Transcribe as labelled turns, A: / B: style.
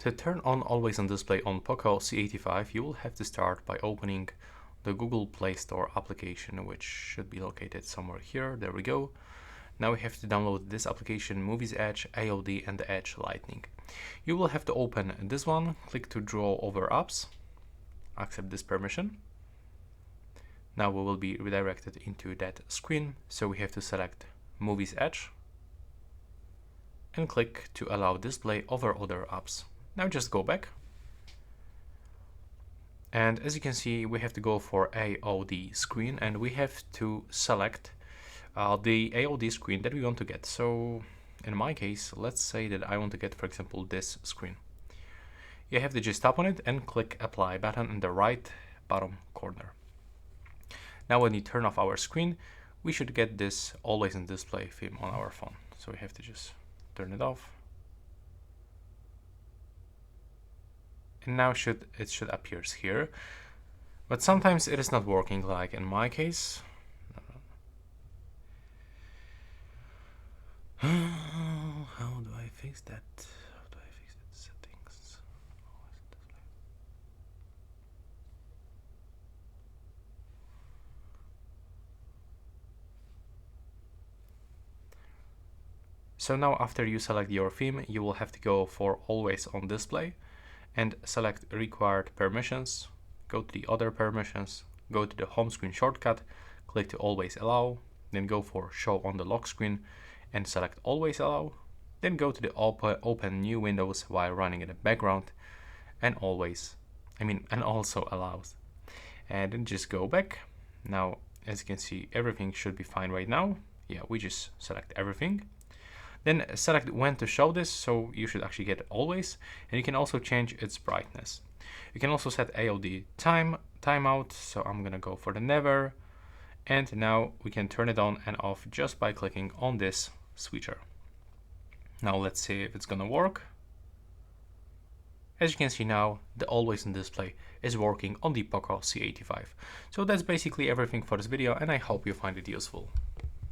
A: To turn on always on display on Poco C85, you will have to start by opening the Google Play Store application, which should be located somewhere here. There we go. Now we have to download this application, Movies Edge, AOD and the Edge Lightning. You will have to open this one, click to draw over apps, accept this permission. Now we will be redirected into that screen, so we have to select Movies Edge and click to allow display over other apps. Now just go back. And as you can see, we have to go for AOD screen and we have to select the AOD screen that we want to get. So in my case, let's say that I want to get, for example, this screen. You have to just tap on it and click apply button in the right bottom corner. Now when you turn off our screen, we should get this always in display theme on our phone. So we have to just turn it off. And now it should appear here. But sometimes it is not working, like in my case. How do I fix that? How do I fix that settings? So now after you select your theme, you will have to go for always on display and select required permissions, go to the other permissions, go to the home screen shortcut, click to always allow, then go for show on the lock screen and select always allow, then go to the open new windows while running in the background and also allows. And then just go back. Now, as you can see, everything should be fine right now. Yeah, we just select everything. Then select when to show this, so you should actually get always, and you can also change its brightness. You can also set AOD timeout, so I'm gonna go for the never, and now we can turn it on and off just by clicking on this switcher. Now let's see if it's gonna work. As you can see now, the always in display is working on the Poco C85. So that's basically everything for this video, and I hope you find it useful.